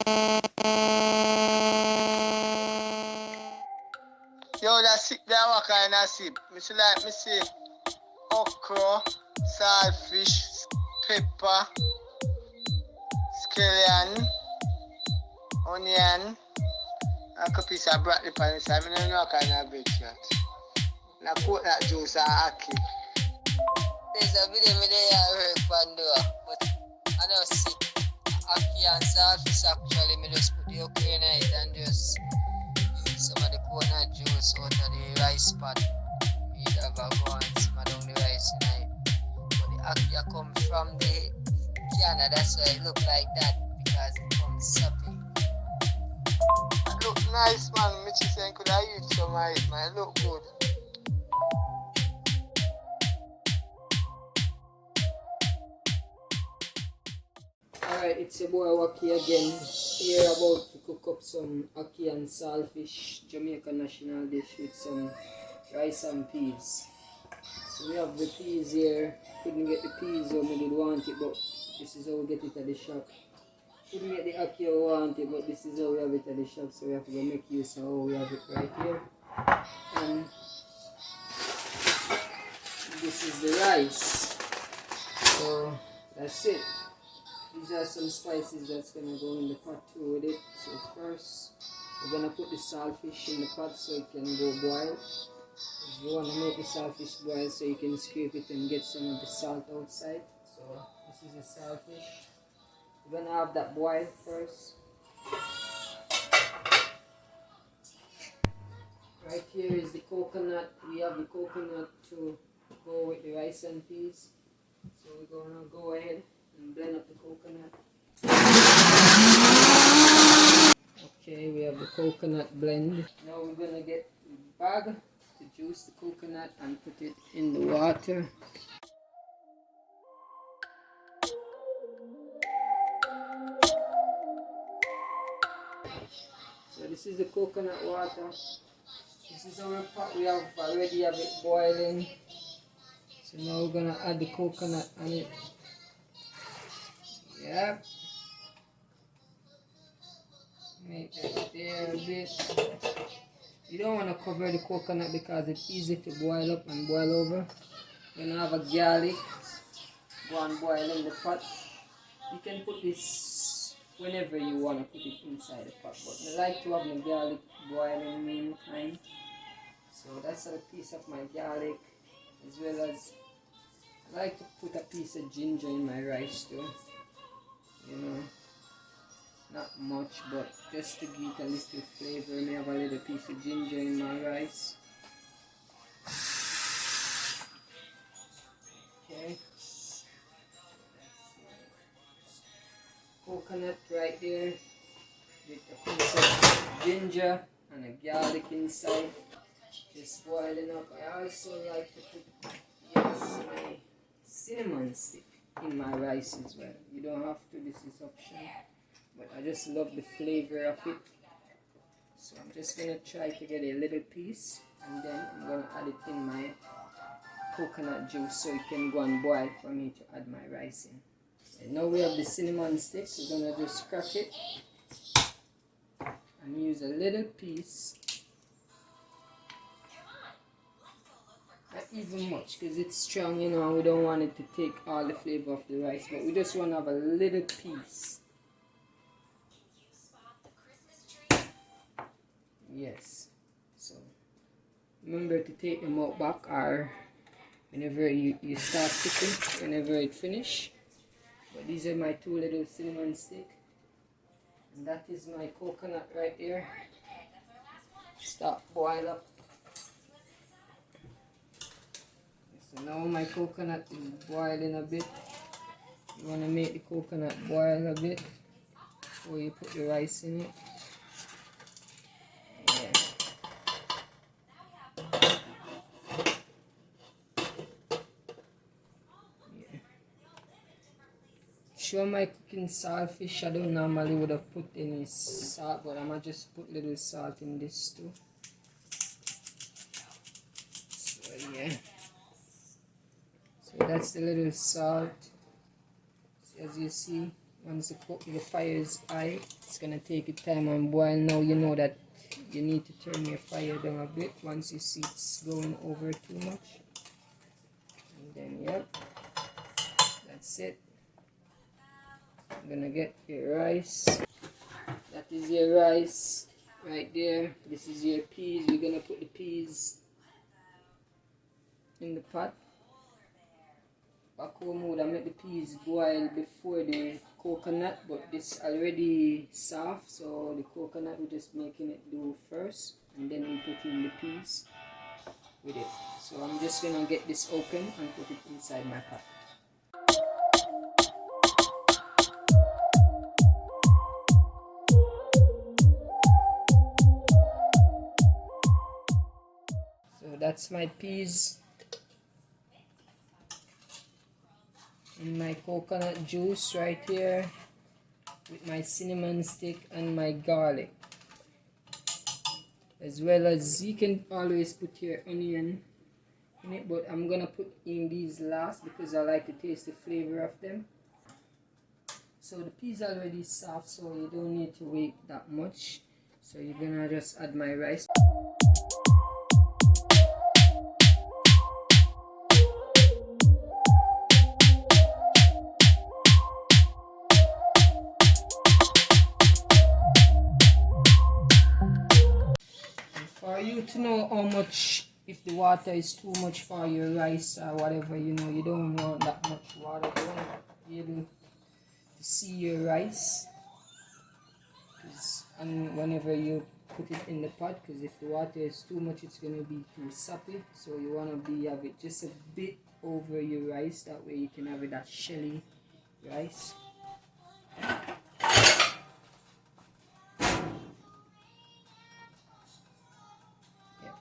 Yo, that sip that what kind of sip? Me see okra, saltfish, pepper, scallion, onion, and a piece of broccoli pan inside. I don't know what kind of veg that. And a coconut juice and ackee. There's a video me there I heard Pandora, but I don't see ackee and saltfish actually. Me just put the okra in it and just use some of the coconut juice out of the rice pot. Me have a go and simmer down the rice in it. But the ackee come from the can, that's why it look like that, because it comes soppy. It look nice, man. Mitchie saying could I use some of it, man. It look good. Alright, it's your boy Ackee again. Here about to cook up some ackee and saltfish, Jamaican national dish with some rice and peas. So we have the peas here. Couldn't get the peas how we did want it, but this is how we get it at the shop. Couldn't get the ackee how we want it, but this is how we have it at the shop, so we have to go make use of how we have it right here. And this is the rice. So that's it. These are some spices that's gonna go in the pot too with it. So first, we're gonna put the saltfish in the pot so it can go boil. You wanna make the saltfish boil so you can scrape it and get some of the salt outside. So this is the saltfish. We're gonna have that boil first. Right here is the coconut. We have the coconut to go with the rice and peas. So we're gonna go ahead and blend up the coconut. Okay, we have the coconut blend. Now we're gonna get the bag to juice the coconut and put it in the water. So this is the coconut water. This is our pot. We have already have it boiling. So now we're gonna add the coconut on it. Yep. Make it there a bit. You don't want to cover the coconut because it's easy to boil up and boil over. You're gonna have a garlic. Go and boil in the pot. You can put this whenever you want to put it inside the pot, but I like to have my garlic boiling meantime. So that's a piece of my garlic, as well as I like to put a piece of ginger in my rice too. You know, not much, but just to give a little flavor. I may have a little piece of ginger in my rice. Okay. Coconut right there with a piece of ginger and a garlic inside, just boiling up. I also like to put my cinnamon stick in my rice as well. You don't have to, this is optional, but I just love the flavor of it. So I'm just gonna try to get a little piece, and then I'm gonna add it in my coconut juice so it can go and boil for me to add my rice in. And now we have the cinnamon sticks. We're gonna just crack it and use a little piece. Not even much because it's strong, you know, we don't want it to take all the flavor of the rice, but we just want to have a little piece. Yes. So remember to take them out back, or whenever you start cooking, whenever it finish. But these are my two little cinnamon stick, and that is my coconut right there. Stop boil up. So now my coconut is boiling a bit. You want to make the coconut boil a bit before you put the rice in it. Yeah. Sure, my cooking saltfish, I don't normally would have put any salt, but I'm gonna just put little salt in this too. So yeah. So that's the little salt. As you see, Once the fire is high, it's gonna take your time and boil. Now you know that you need to turn your fire down a bit once you see it's going over too much. And then, yep, that's it. I'm gonna get your rice. That is your rice right there. This is your peas. You're gonna put the peas in the pot. Back home would I make the peas boil before the coconut, but this already soft, so the coconut we're just making it do first, and then we put in the peas with it. So I'm just gonna get this open and put it inside my pot. So that's my peas and my coconut juice right here with my cinnamon stick and my garlic, as well as you can always put your onion in it, but I'm gonna put in these last because I like to taste the flavor of them. So the peas are already soft, so you don't need to wait that much. So you're gonna just add my rice. For you to know how much, if the water is too much for your rice or whatever, you know, you don't want that much water. You want to be able to see your rice, and whenever you put it in the pot, because if the water is too much, it's going to be too soppy. So you want to have it just a bit over your rice, that way you can have it that shelly rice.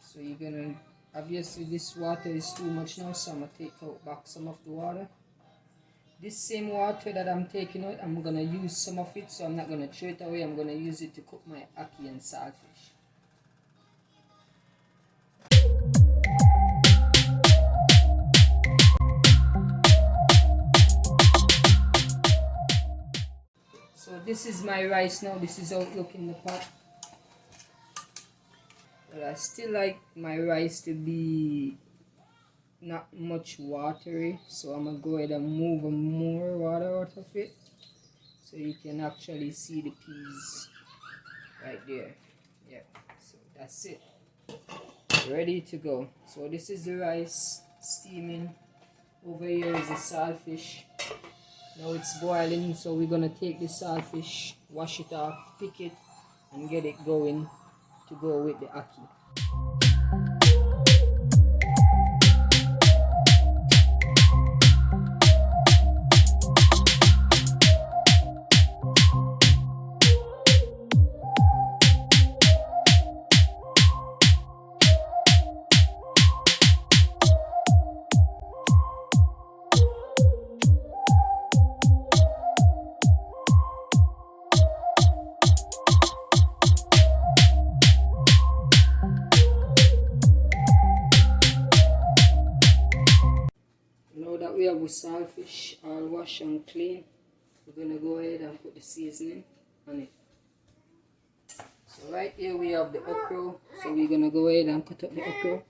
So you're gonna, obviously this water is too much now, so I'm gonna take out back some of the water. This same water that I'm taking out, I'm gonna use some of it, so I'm not gonna throw it away. I'm gonna use it to cook my ackee and saltfish. So this is my rice now. This is how it looks in the pot. But I still like my rice to be not much watery, so I'm gonna go ahead and move more water out of it, so you can actually see the peas right there. Yeah, so that's it, ready to go. So this is the rice steaming. Over here is the saltfish. Now it's boiling, so we're gonna take the saltfish, wash it off, pick it, and get it going to go with the ackee. We have the saltfish all washed and clean. We're gonna go ahead and put the seasoning on it. So right here we have the okra. So we're gonna go ahead and cut up the okra.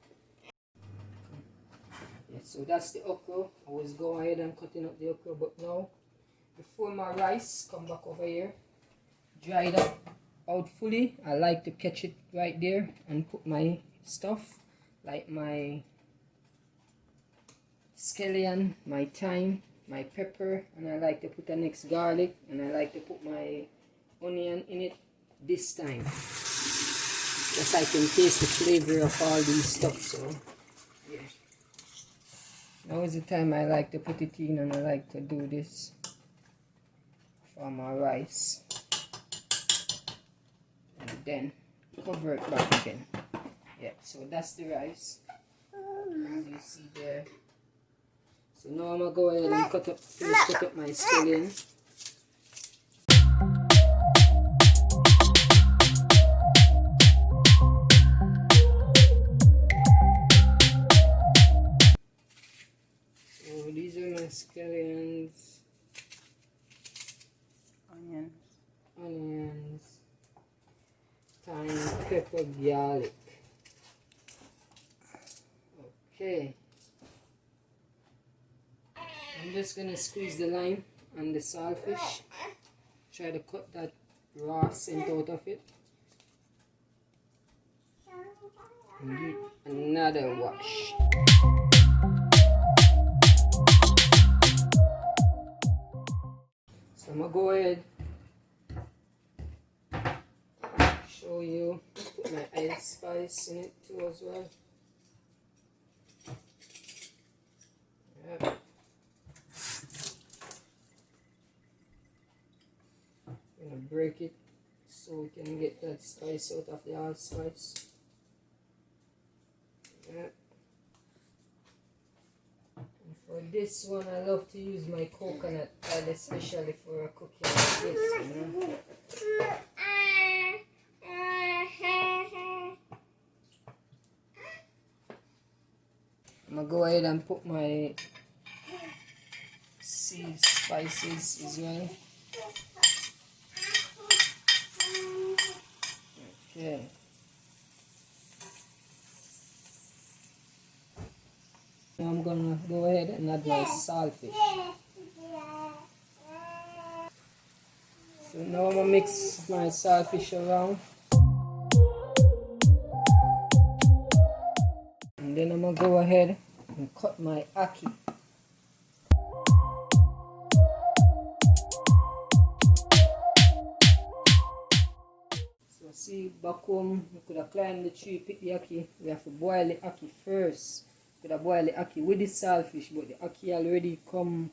Yeah, so that's the okra. I was going ahead and cutting up the okra, but now before my rice come back over here, dried up out fully, I like to catch it right there and put my stuff, like my scallion, my thyme, my pepper, and I like to put the next garlic, and I like to put my onion in it this time, just I can taste the flavor of all these stuff. So yeah, now is the time I like to put it in, and I like to do this for my rice, and then cover it back again. Yeah, so that's the rice, as you see there. So now I'm gonna go ahead and cut up my scallion. So these are my scallions. thyme, pepper, garlic. Okay. I'm just gonna squeeze the lime and the saltfish. Try to cut that raw scent out of it. And give another wash. So I'm gonna go ahead, show you, put my allspice in it too as well. Yeah. I'm gonna break it so we can get that spice out of the allspice. Yeah. And for this one, I love to use my coconut oil, especially for a cooking like this, you know. I'm gonna go ahead and put my sea spices as well. Okay. Now I'm gonna go ahead and add my saltfish. So now I'm gonna mix my saltfish around. And then I'm gonna go ahead and cut my ackee. So see, back home, you could have climbed the tree, pick the ackee. We have to boil the ackee first. You could have boiled the ackee with the saltfish, but the ackee already come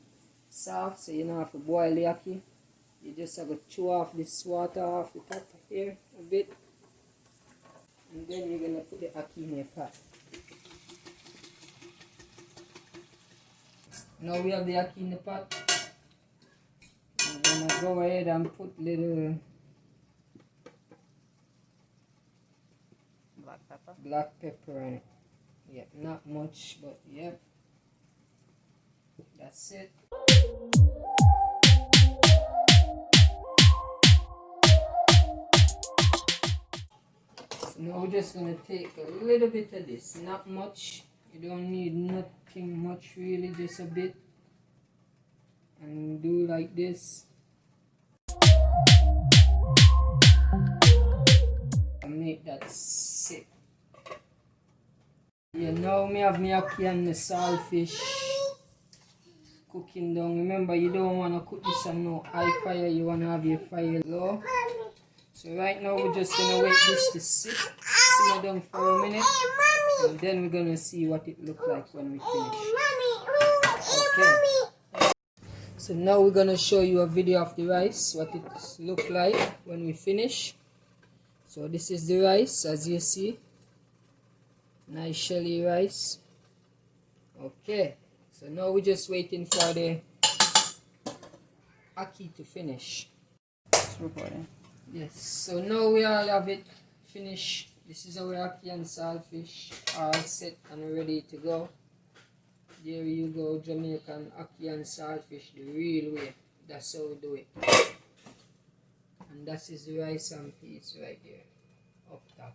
soft, so you don't have to boil the ackee. You just have to chew off this water off the top here a bit. And then you're gonna put the ackee in your pot. Now we have the ackee in the pot. I'm gonna go ahead and put little black pepper on it. Yeah, not much, but yeah. That's it. So now we're just gonna take a little bit of this, not much. You don't need nothing much really, just a bit. And do like this. And make that sit. Yeah, now me have my ackee and the saltfish cooking down. Remember, you don't want to cook this on no high fire, you want to have your fire low. So right now we're just going to wait this to simmer down for a minute. And then we're going to see what it looks like when we finish. Okay. So now we're going to show you a video of the rice, what it looks like when we finish. So this is the rice, as you see. Nice shelly rice. Okay, so now we're just waiting for the ackee to finish. It's recording. Yes, so now we all have it finished. This is our ackee and saltfish all set and ready to go. There you go, Jamaican ackee and saltfish the real way. That's how we do it. And that is the rice and peas right there, up top.